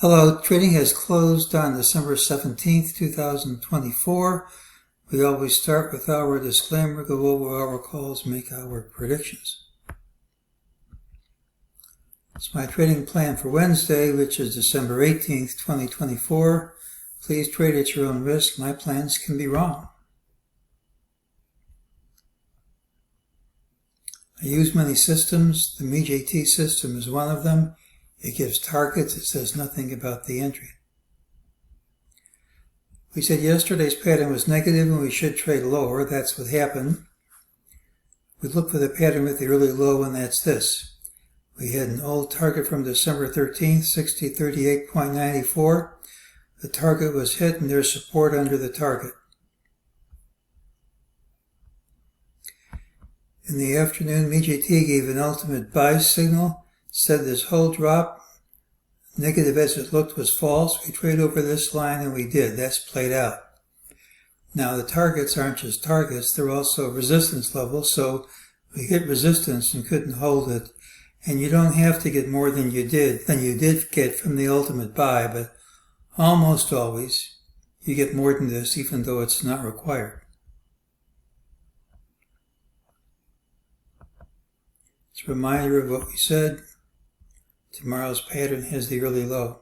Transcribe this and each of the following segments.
Hello, trading has closed on December 17th, 2024. We always start with our disclaimer, go over our calls, make our predictions. It's my trading plan for Wednesday, which is December 18th, 2024. Please trade at your own risk. My plans can be wrong. I use many systems. The MEJT system is one of them. It gives targets. It says nothing about the entry. We said yesterday's pattern was negative and we should trade lower. That's what happened. We look for the pattern with the early low, and that's this. We had an old target from December 13th, 6038.94. The target was hit and there's support under the target. In the afternoon, MEJT gave an ultimate buy signal, said this whole drop, negative as it looked, was false. We trade over this line, and we did. That's played out. Now, the targets aren't just targets, they're also resistance levels, so we hit resistance and couldn't hold it. And you don't have to get more than you did get from the ultimate buy, but almost always you get more than this, even though it's not required. It's a reminder of what we said. Tomorrow's pattern has the early low.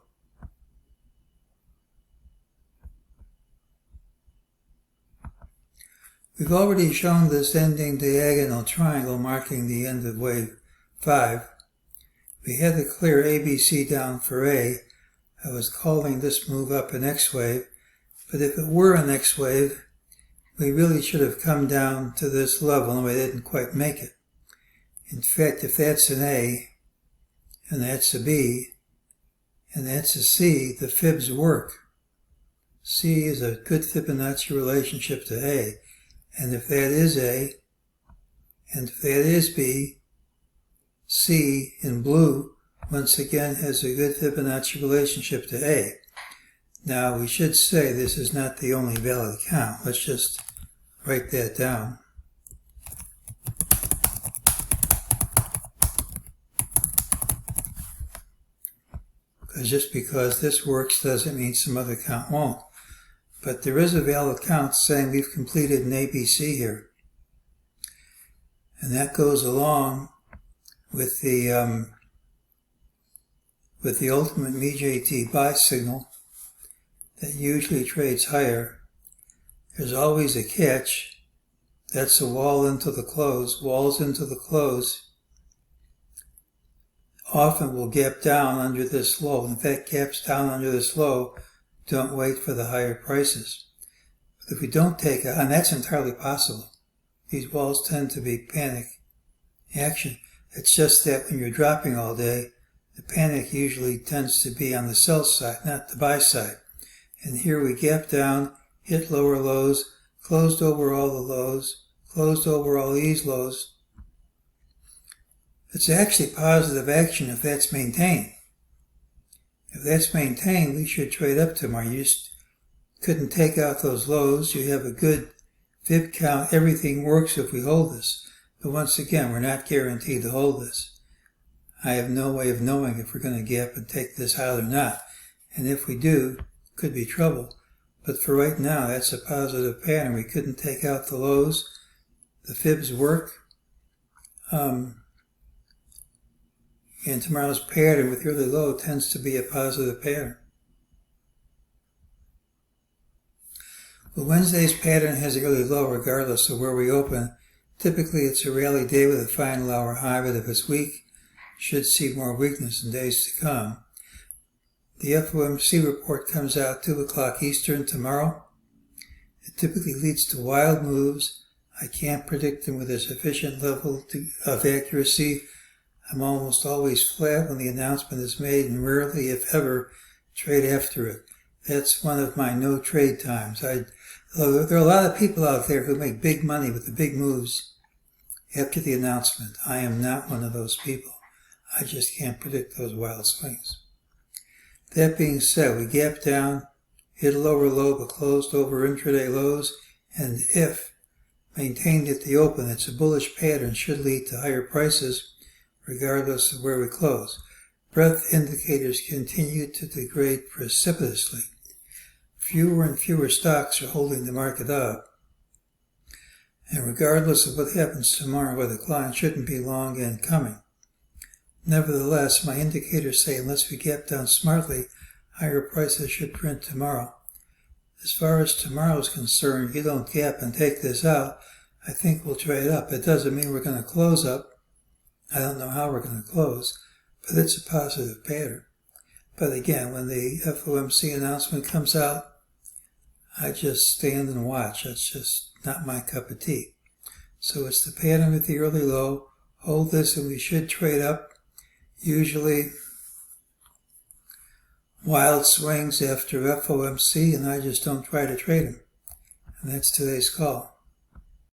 We've already shown this ending diagonal triangle marking the end of wave 5. We had the clear ABC down for A. I was calling this move up an X wave, but if it were an X wave, we really should have come down to this level, and we didn't quite make it. In fact, if that's an A, and that's a B, and that's a C, the fibs work. C is a good Fibonacci relationship to A, and if that is A, and if that is B, C in blue once again has a good Fibonacci relationship to A. Now we should say this is not the only valid count. Let's just write that down. Just because this works doesn't mean some other count won't. But there is a valid count saying we've completed an ABC here. And that goes along with the ultimate MEJT buy signal that usually trades higher. There's always a catch. That's a wall into the close. Walls into the close often will gap down under this low. In fact, gaps down under this low don't wait for the higher prices. But if we don't take it, and that's entirely possible. These walls tend to be panic action. It's just that when you're dropping all day, the panic usually tends to be on the sell side, not the buy side. And here we gap down, hit lower lows, closed over all the lows, closed over all these lows. It's actually positive action if that's maintained. If that's maintained, we should trade up tomorrow. You just couldn't take out those lows. You have a good fib count. Everything works if we hold this. But once again, we're not guaranteed to hold this. I have no way of knowing if we're going to gap and take this out or not. And if we do, could be trouble. But for right now, that's a positive pattern. We couldn't take out the lows. The fibs work. And tomorrow's pattern with early low tends to be a positive pattern. Well, Wednesday's pattern has a early low regardless of where we open. Typically, it's a rally day with a final hour high, but if it's weak, should see more weakness in days to come. The FOMC report comes out 2 o'clock Eastern tomorrow. It typically leads to wild moves. I can't predict them with a sufficient level of accuracy. I'm almost always flat when the announcement is made and rarely, if ever, trade after it. That's one of my no trade times. There are a lot of people out there who make big money with the big moves after the announcement. I am not one of those people. I just can't predict those wild swings. That being said, we gapped down, hit a lower low but closed over intraday lows, and if maintained at the open, it's a bullish pattern, should lead to higher prices regardless of where we close. breadth indicators continue to degrade precipitously. Fewer and fewer stocks are holding the market up. And regardless of what happens tomorrow, a decline shouldn't be long in coming. Nevertheless, my indicators say unless we gap down smartly, higher prices should print tomorrow. As far as tomorrow is concerned, you don't gap and take this out, I think we'll trade up. It doesn't mean we're going to close up. I don't know how we're going to close, but it's a positive pattern. But again, when the FOMC announcement comes out, I just stand and watch. That's just not my cup of tea. So it's the pattern with the early low. Hold this and we should trade up. Usually wild swings after FOMC, and I just don't try to trade them. And that's today's call.